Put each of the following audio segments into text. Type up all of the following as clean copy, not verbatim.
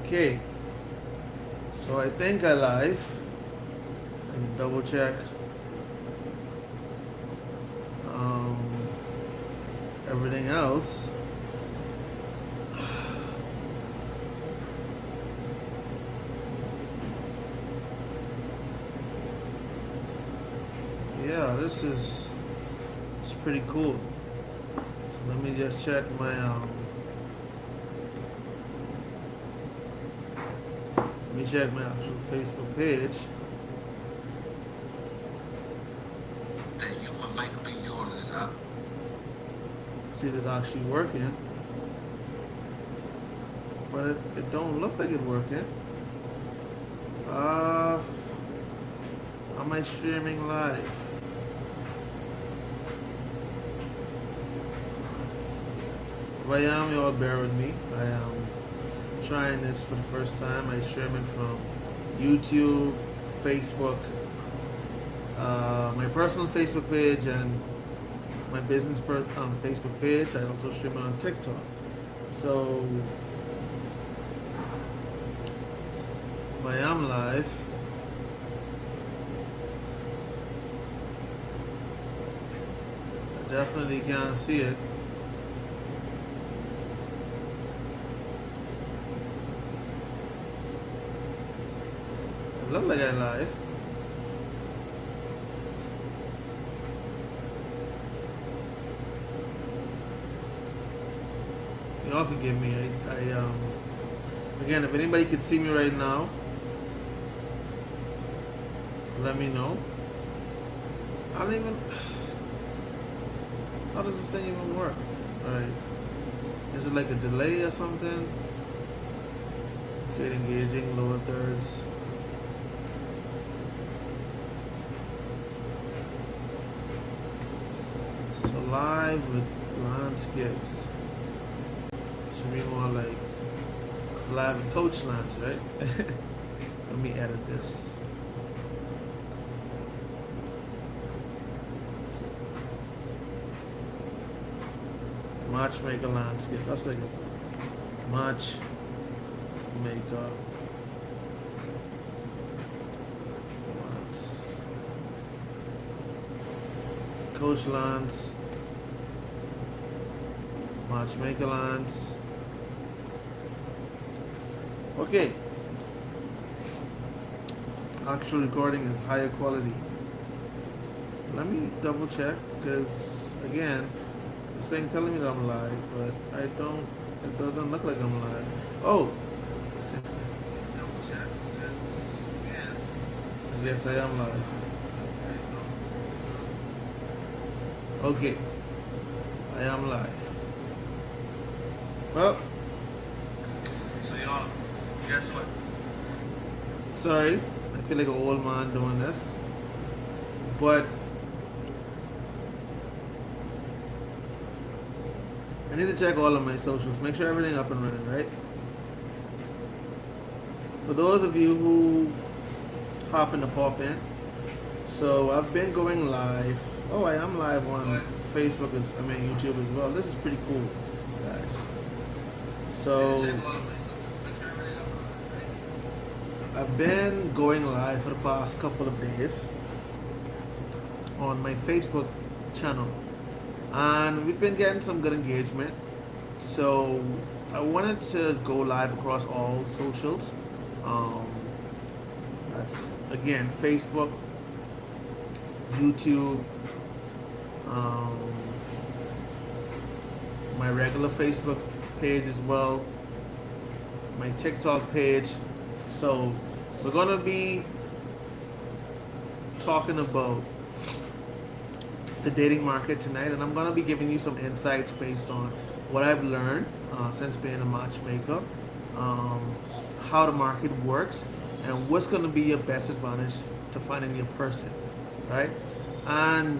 Okay, so I think I live. And double check um, everything else. Yeah, this is it's pretty cool. So let me just check my let me check my actual Facebook page. See if it's actually working. But it don't look like it's working. Am I streaming live? If I am, y'all bear with me. I am trying this for the first time. I stream it from YouTube, Facebook, my personal Facebook page, and my business Facebook page. I also stream it on TikTok. So if I am live, I definitely can't see it. It looks like I'm live. Y'all forgive me. Again, if anybody could see me right now, let me know. I don't even. How does this thing even work? Alright. Is it like a delay or something? Okay, engaging, lower thirds. So live with landscapes. Should be more like live with coach lands, right? Let me edit this. Matchmaker landscape. That's like a matchmaker. Coach lands. Matchmaker lands. Okay. Actual recording is higher quality. Let me double check because again, this thing telling me that I'm live, but I don't. It doesn't look like I'm live. Oh. Double check because again. Yes, I am live. Okay. I am live. Well. So y'all, guess what? Sorry, I feel like an old man doing this, but I need to check all of my socials, make sure everything up and running, right? For those of you who happen to pop in, so I've been going live. Oh, I am live on Facebook, YouTube as well. This is pretty cool, guys. So I've been going live for the past couple of days on my Facebook channel, and we've been getting some good engagement. So I wanted to go live across all socials. That's again Facebook, YouTube, my regular Facebook page as well, my TikTok page. So we're gonna be talking about the dating market tonight, and I'm gonna be giving you some insights based on what I've learned since being a matchmaker, how the market works, and what's gonna be your best advantage to finding your person, right? And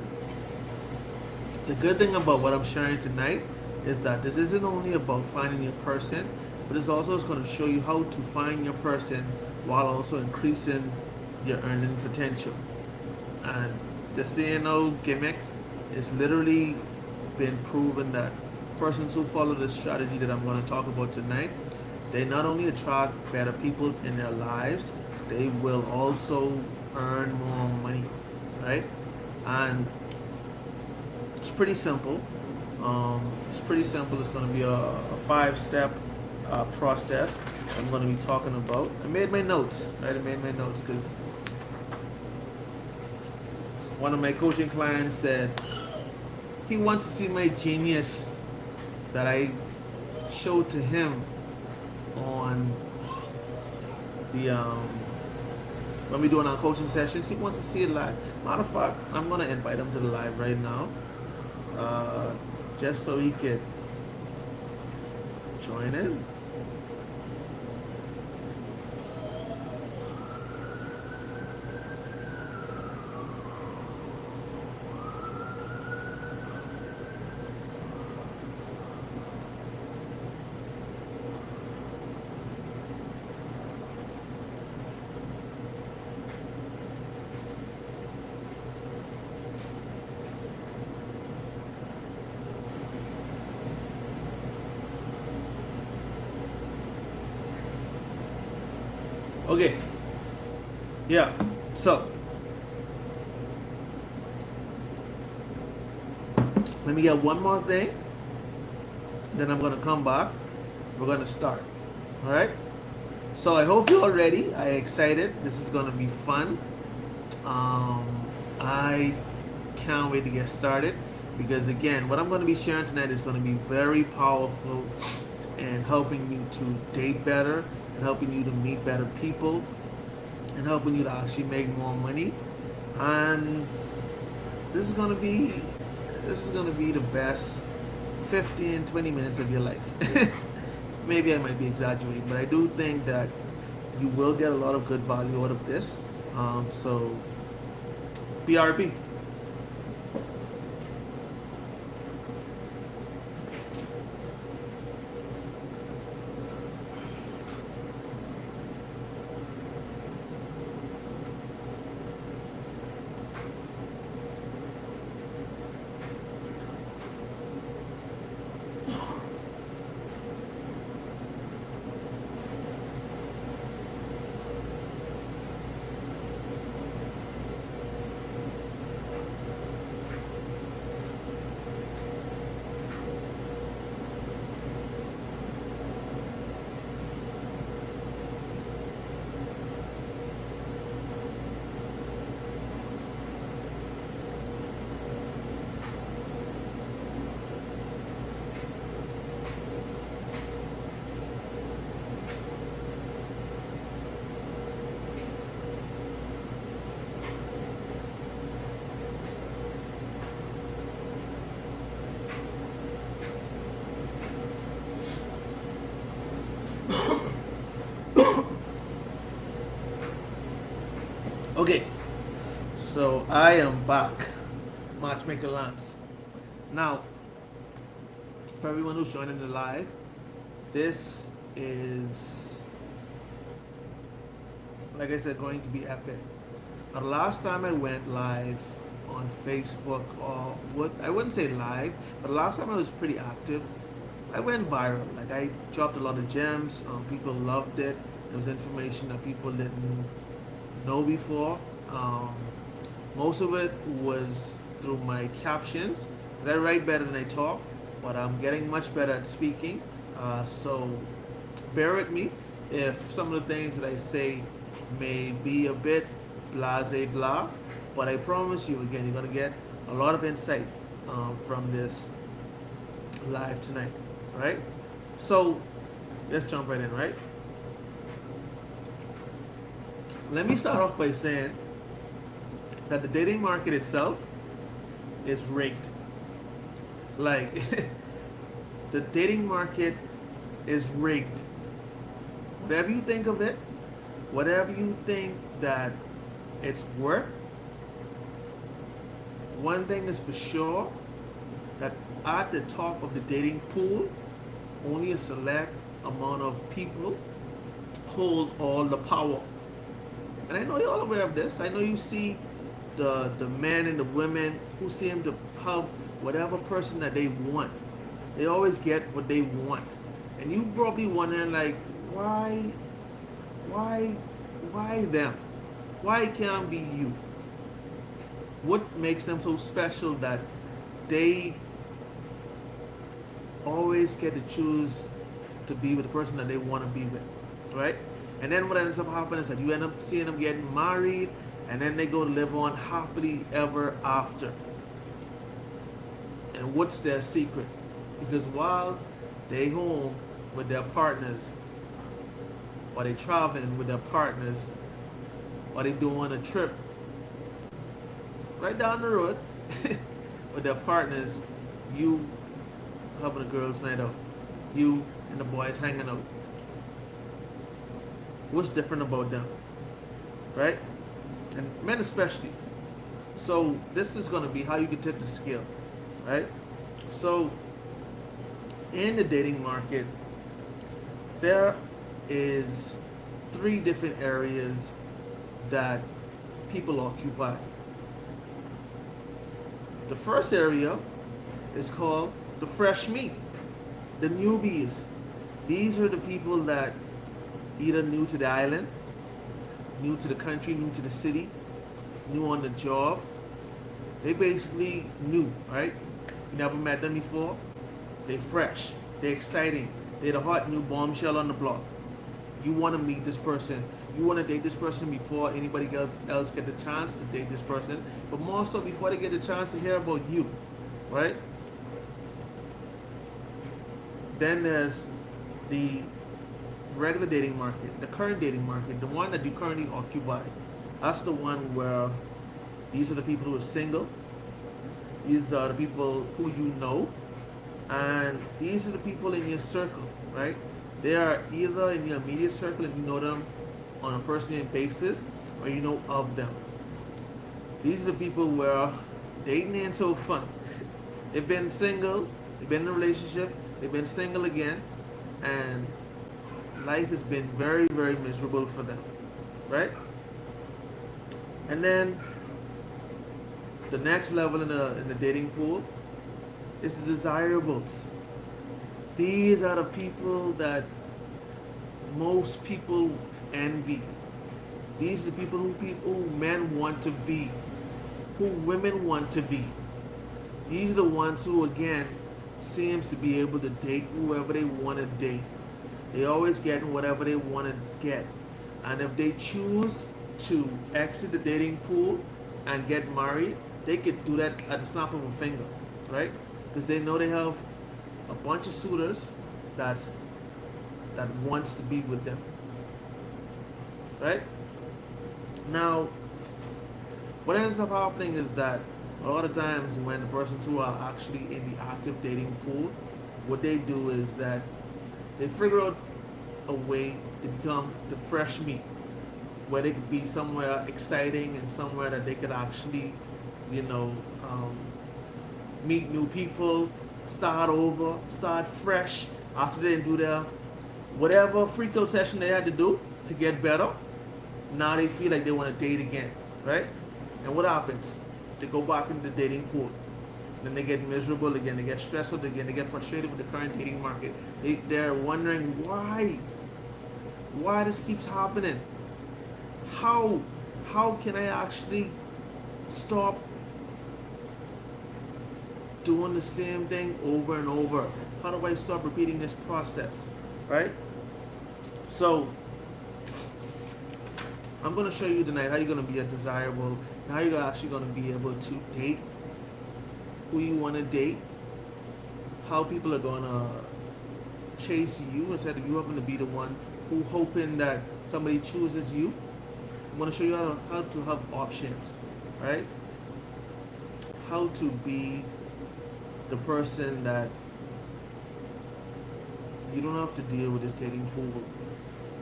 the good thing about what I'm sharing tonight is that this isn't only about finding your person, but it's also going to show you how to find your person while also increasing your earning potential. And the CNO gimmick is literally been proven that persons who follow the strategy that I'm going to talk about tonight they not only attract better people in their lives, they will also earn more money, right? And it's pretty simple. It's pretty simple. It's going to be a five-step process I'm going to be talking about. I made my notes, right? I made my notes because one of my coaching clients said he wants to see my genius that I showed to him on the when we doing our coaching sessions. He wants to see it live. Matter of fact, I'm gonna invite him to the live right now, just so he could join in. Okay. Yeah. So let me get one more thing. Then I'm gonna come back. We're gonna start. All right. So I hope you're all ready. I'm excited. This is gonna be fun. I can't wait to get started because again, what I'm gonna be sharing tonight is gonna be very powerful and helping you to date better and helping you to meet better people and helping you to actually make more money. And this is gonna be the best 15, 20 minutes of your life. Maybe I might be exaggerating, but I do think that you will get a lot of good value out of this. So BRB. Okay, so I am back, Matchmaker Lance. Now, for everyone who's joining the live, this is, like I said, going to be epic. Now, the last time I went live on Facebook, or what I wouldn't say live, but the last time I was pretty active, I went viral. Like I dropped a lot of gems. People loved it. There was information that people didn't know before. Most of it was through my captions. I write better than I talk, but I'm getting much better at speaking. So bear with me if some of the things that I say may be a bit blase blah, but I promise you again, you're gonna get a lot of insight from this live tonight. All right? So let's jump right in, right? Let me start off by saying that the dating market itself is rigged. Like, the dating market is rigged. Whatever you think of it, whatever you think that it's worth, one thing is for sure, that at the top of the dating pool, only a select amount of people hold all the power. And I know you're all aware of this. I know you see the men and the women who seem to have whatever person that they want. They always get what they want. And you probably wondering like, why, why, why them? Why can't be you? What makes them so special that they always get to choose to be with the person that they want to be with, right? And then what ends up happening is that you end up seeing them getting married, and then they go live on happily ever after. And what's their secret? Because while they home with their partners, or they traveling with their partners, or they doing a trip right down the road with their partners, you having a girls' night out, you and the boys hanging out. What's different about them, right? And men especially. So this is going to be how you can tip the scale, right? So in the dating market, there is three different areas that people occupy. The first area is called the fresh meat, the newbies. These are the people that either new to the island, new to the country, new to the city, new on the job. They basically new, right? You never met them before. They fresh, they exciting, they're the hot new bombshell on the block. You want to meet this person. You want to date this person before anybody else get the chance to date this person, but more so before they get the chance to hear about you, right? Then there's the regular dating market, the current dating market, the one that you currently occupy. That's the one where these are the people who are single. These are the people who you know, and these are the people in your circle, right? They are either in your immediate circle and you know them on a first name basis, or you know of them. These are the people where dating ain't so fun. They've been single, they've been in a relationship, they've been single again, and life has been very, very miserable for them, right? And then the next level in the dating pool is the desirables. These are the people that most people envy. These are the people who men want to be, who women want to be. These are the ones who, again, seems to be able to date whoever they want to date. They always get whatever they want to get. And if they choose to exit the dating pool and get married, they could do that at the snap of a finger, right? Because they know they have a bunch of suitors that wants to be with them, right? Now, what ends up happening is that a lot of times when the persons who are actually in the active dating pool, what they do is that they figure out a way to become the fresh meat, where they could be somewhere exciting and somewhere that they could actually, you know, meet new people, start over, start fresh after they do their whatever freak out session they had to do to get better. Now they feel like they want to date again, right? And what happens? They go back into the dating pool. Then they get miserable again, they get stressed out again, they get frustrated with the current dating market. They're wondering why this keeps happening. How can I actually stop doing the same thing over and over? How do I stop repeating this process, right? So I'm going to show you tonight how you're going to be a desirable, and how you're actually going to be able to date who you want to date, how people are going to chase you instead of you having to be the one who hoping that somebody chooses you. I'm going to show you how to have options, right? How to be the person that you don't have to deal with this dating pool,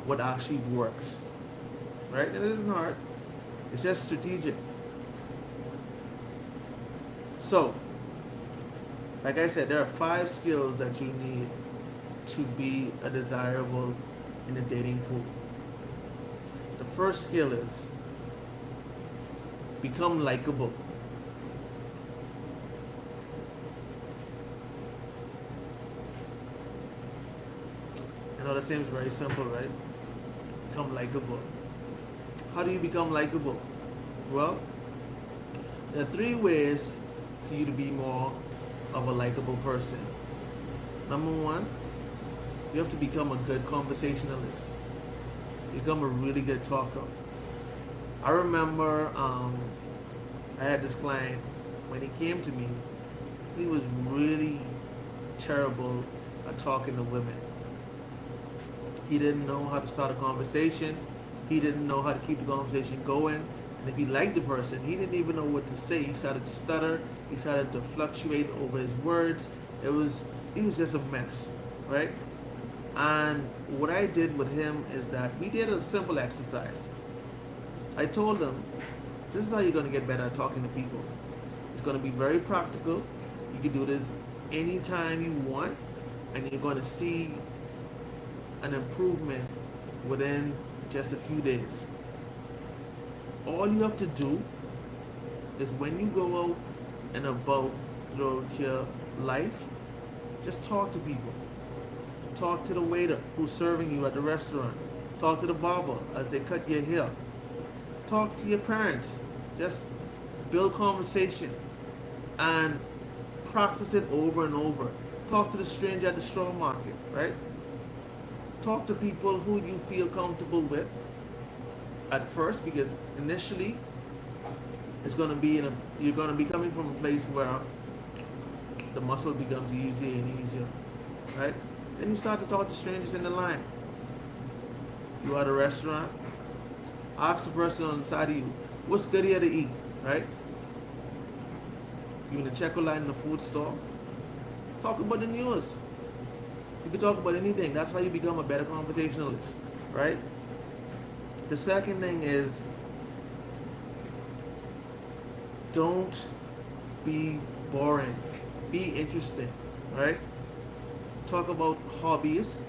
what actually works, right? And it isn't hard, it's just strategic. So, like I said, there are 5 skills that you need to be a desirable in the dating pool. The first skill is become likable. In other that seems very simple, right? Become likable. How do you become likable? Well, there are three ways for you to be more of a likable person. Number one, you have to become a good conversationalist. Become a really good talker. I remember I had this client, when he came to me, he was really terrible at talking to women. He didn't know how to start a conversation. He didn't know how to keep the conversation going. And if he liked the person, he didn't even know what to say. He started to stutter. He started to fluctuate over his words. He was just a mess, right? And what I did with him is that we did a simple exercise. I told him, this is how you're going to get better at talking to people. It's going to be very practical. You can do this anytime you want, and you're going to see an improvement within just a few days. All you have to do is when you go out and about throughout your life, just talk to people. Talk to the waiter who's serving you at the restaurant. Talk to the barber as they cut your hair. Talk to your parents. Just build conversation and practice it over and over. Talk to the stranger at the straw market, right? Talk to people who you feel comfortable with at first, because initially it's going to be you're going to be coming from a place where the muscle becomes easier and easier, right? Then you start to talk to strangers in the line. You are at a restaurant, ask the person on the side of you, what's good here to eat, right? You in the checker line in the food store, talk about the news. You can talk about anything. That's how you become a better conversationalist, right? The second thing is, don't be boring. Be interesting, right? Talk about hobbies.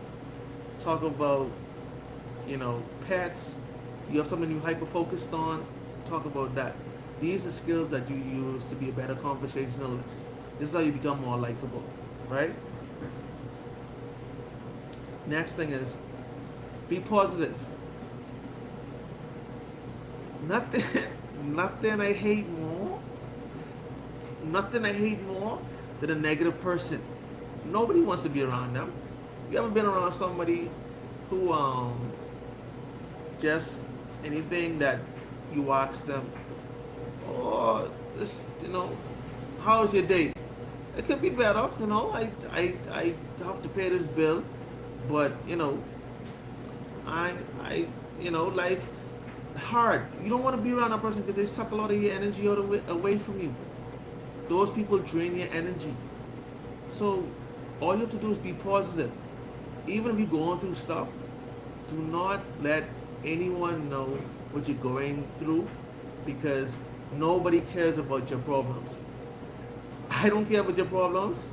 Talk about, pets. You have something you hyper focused on. Talk about that. These are skills that you use to be a better conversationalist. This is how you become more likable, right? Next thing is, be positive. Nothing I hate more. Nothing I hate more than a negative person. Nobody wants to be around them. You ever been around somebody who just anything that you ask them, oh, this, how's your day? It could be better, I have to pay this bill, but life hard. You don't want to be around that person because they suck a lot of your energy away from you. Those people drain your energy. So all you have to do is be positive. Even if you're going through stuff, do not let anyone know what you're going through, because nobody cares about your problems. I don't care about your problems.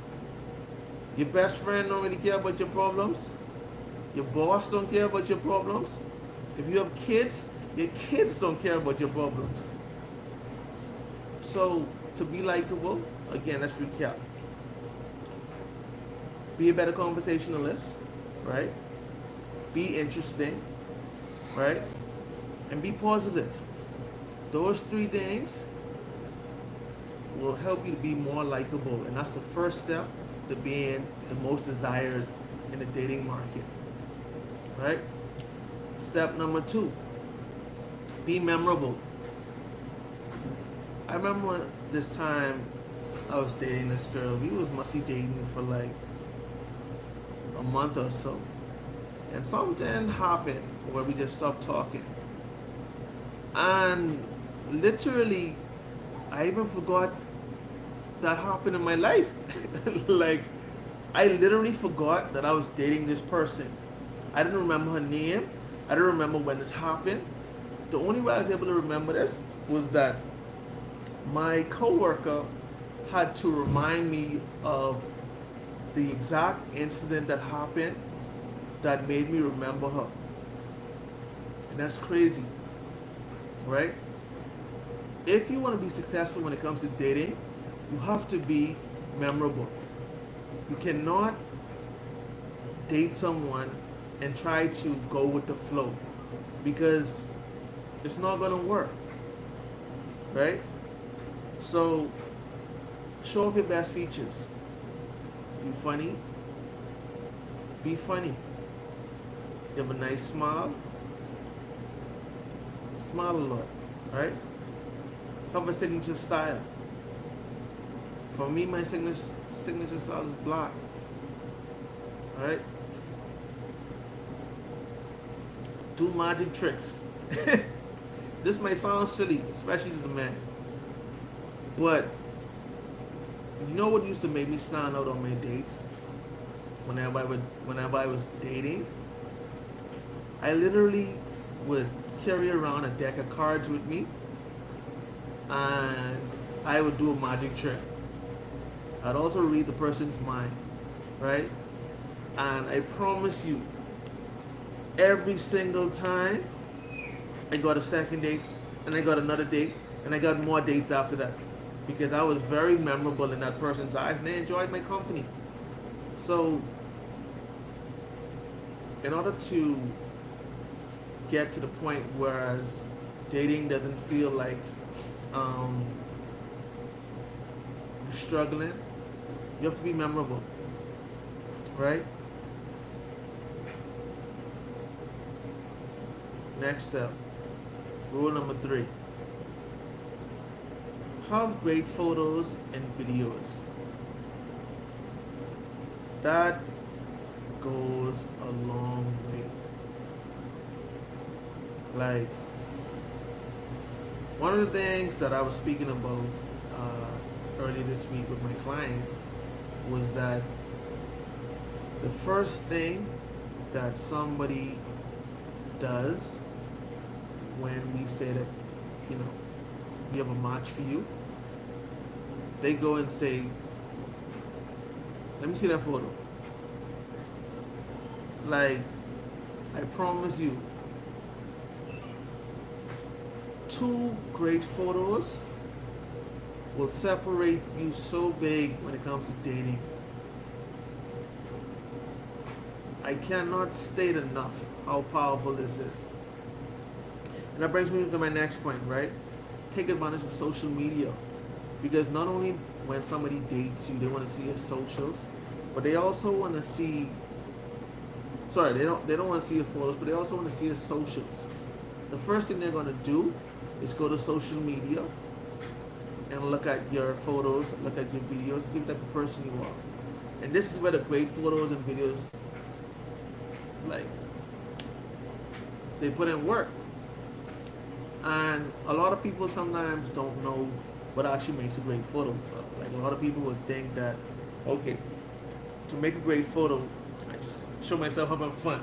Your best friend don't really care about your problems. Your boss don't care about your problems. If you have kids, your kids don't care about your problems. So to be likable, again, let's recap. Be a better conversationalist, right? Be interesting, right? And be positive. Those three things will help you to be more likable, and that's the first step to being the most desired in the dating market, right? Step number 2, be memorable. I remember this time I was dating this girl. We must be dating for like a month or so, and something happened where we just stopped talking, and literally I even forgot that happened in my life. Like, I literally forgot that I was dating this person. I didn't remember her name. I didn't remember when this happened. The only way I was able to remember this was that my coworker had to remind me of the exact incident that happened that made me remember her. And that's crazy, right? If you want to be successful when it comes to dating, you have to be memorable. You cannot date someone and try to go with the flow, because it's not gonna work, right? So show off your best features. Be funny. Be funny. You have a nice smile. Smile a lot, right? Have a signature style. For me, my signature style is black. Alright? Do magic tricks. This might sound silly, especially to the men. But you know what used to make me stand out on my dates? Whenever I was dating, I literally would carry around a deck of cards with me, and I would do a magic trick. I'd also read the person's mind, right? And I promise you, every single time I got a second date, and I got another date, and I got more dates after that, because I was very memorable in that person's eyes and they enjoyed my company. So in order to get to the point whereas dating doesn't feel like you're struggling, you have to be memorable, right? Next step, rule number 3. Have great photos and videos. That goes a long way. Like, one of the things that I was speaking about early this week with my client was that the first thing that somebody does when we say that, you know, we have a match for you, they go and say, let me see that photo. Like, I promise you, 2 great photos will separate you so big when it comes to dating. I cannot state enough how powerful this is. And that brings me to my next point, right? Take advantage of social media. Because not only when somebody dates you, they want to see your socials, but they also want to see, they don't want to see your photos, but they also want to see your socials. The first thing they're going to do is go to social media and look at your photos, look at your videos, see what type of person you are. And this is where the great photos and videos, like, they put in work. And a lot of people sometimes don't know what actually makes a great photo. Like, a lot of people would think that, okay, to make a great photo, I just show myself having fun,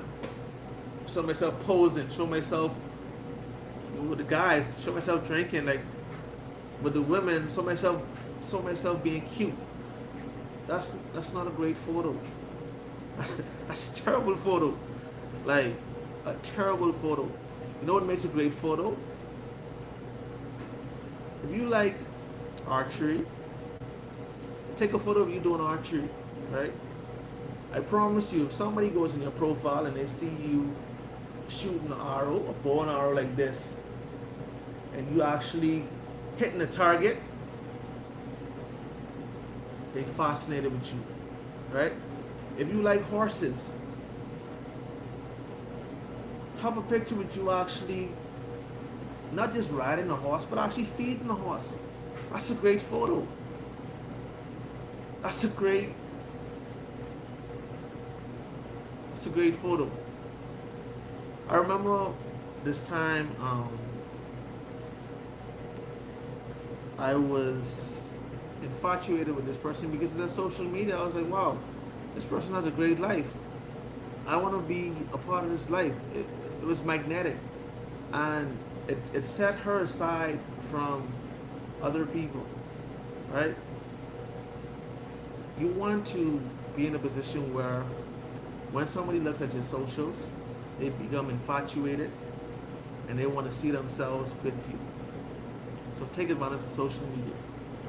show myself posing, show myself with the guys, show myself drinking, like with the women, show myself being cute. That's not a great photo. That's a terrible photo. Like, a terrible photo. You know what makes a great photo? If you like archery, take a photo of you doing archery, right? I promise you, if somebody goes in your profile and they see you shooting an arrow, a bow and arrow like this, and you actually hitting the target, they fascinated with you, right? If you like horses, have a picture with you actually not just riding a horse, but actually feeding a horse. That's a great photo. That's a great photo. I remember this time I was infatuated with this person because of their social media. I was like, wow, this person has a great life. I want to be a part of this life. It was magnetic, and it set her aside from other people, right? You want to be in a position where when somebody looks at your socials, they become infatuated and they want to see themselves with you. So take advantage of social media,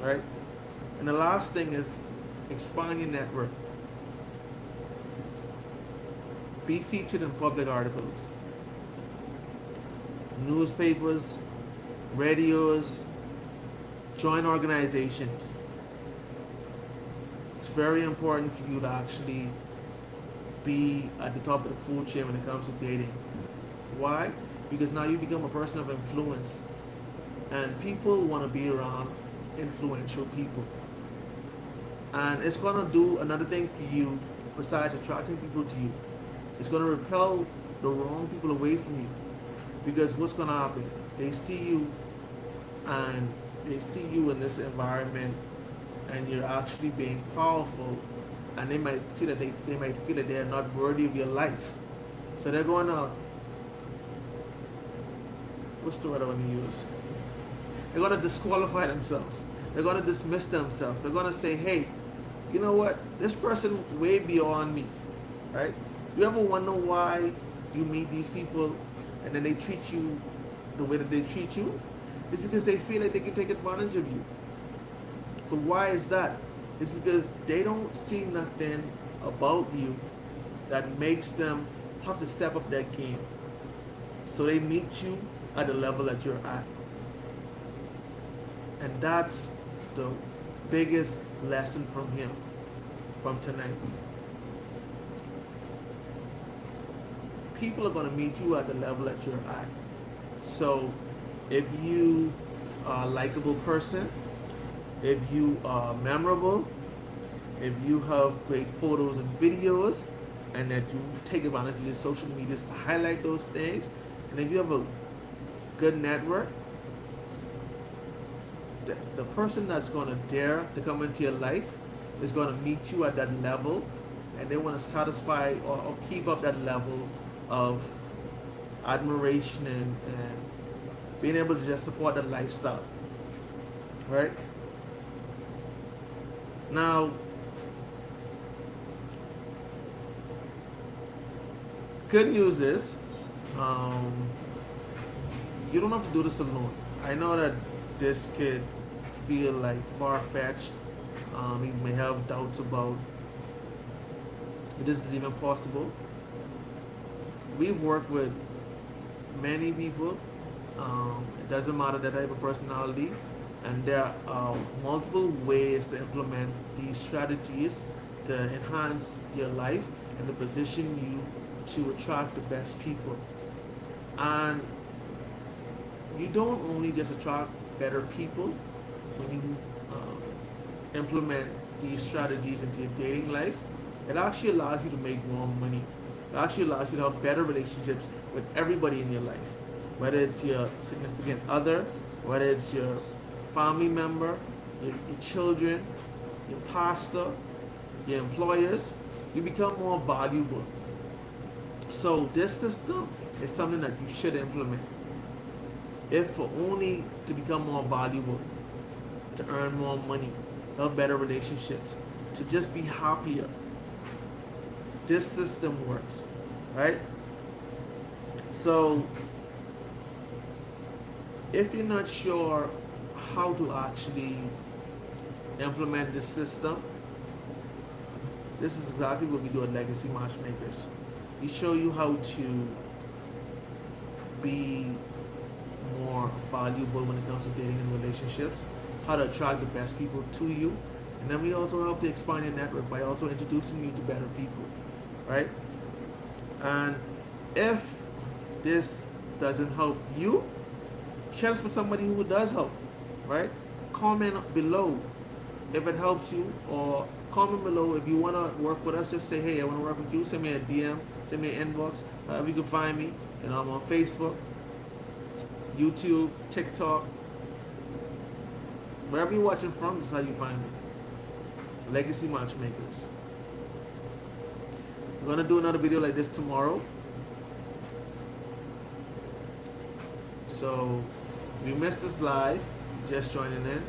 right? And the last thing is expand your network. Be featured in public articles, newspapers, radios, join organizations. It's very important for you to actually be at the top of the food chain when it comes to dating. Why? Because now you become a person of influence, and people want to be around influential people. And it's going to do another thing for you besides attracting people to you. It's going to repel the wrong people away from you. Because what's going to happen? They see you, and they see you in this environment, and you're actually being powerful, and they might see that they might feel that they're not worthy of your life. So they're going to, what's the word I want to use? They're going to disqualify themselves. They're going to dismiss themselves. They're going to say, hey, you know what? This person way beyond me, right? You ever wonder why you meet these people and then they treat you the way that they treat you? It's because they feel like they can take advantage of you. But why is that? It's because they don't see nothing about you that makes them have to step up their game. So they meet you at the level that you're at. And that's the biggest lesson from him, from tonight. People are going to meet you at the level that you're at. So if you are a likable person, if you are memorable, if you have great photos and videos, and that you take advantage of your social medias to highlight those things, and if you have a good network, the person that's going to dare to come into your life is going to meet you at that level, and they want to satisfy or keep up that level of admiration and being able to just support that lifestyle, right? Now, good news is you don't have to do this alone. I know that this could feel like far-fetched. You may have doubts about if this is even possible. We've worked with many people. It doesn't matter the type of personality, and there are multiple ways to implement these strategies to enhance your life and to position you to attract the best people. And you don't only just attract better people when you implement these strategies into your dating life. It actually allows you to make more money. It actually allows you to have better relationships with everybody in your life, whether it's your significant other, whether it's your family member, your children, your pastor, your employers. You become more valuable. So this system is something that you should implement, if for only to become more valuable, to earn more money, have better relationships, to just be happier. This system works, right? So if you're not sure how to actually implement this system, this is exactly what we do at Legacy Matchmakers. We show you how to be more valuable when it comes to dating and relationships, how to attract the best people to you, and then we also help to expand your network by also introducing you to better people, right? And if this doesn't help you, share this with somebody who does help, right? Comment below if it helps you, or comment below if you want to work with us. Just say, hey, I want to work with you. Send me a DM, send me an inbox. You can find me, and I'm on Facebook, YouTube, TikTok, wherever you're watching from. This is how you find me. Legacy Matchmakers. We're gonna do another video like this tomorrow. So if you missed this live, just joining in.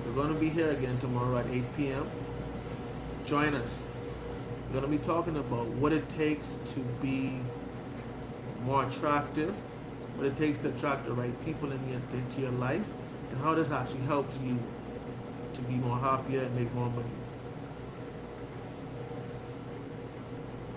We're gonna be here again tomorrow at 8 p.m. Join us. We're gonna be talking about what it takes to be more attractive, what it takes to attract the right people into your life, and how this actually helps you to be more happier and make more money.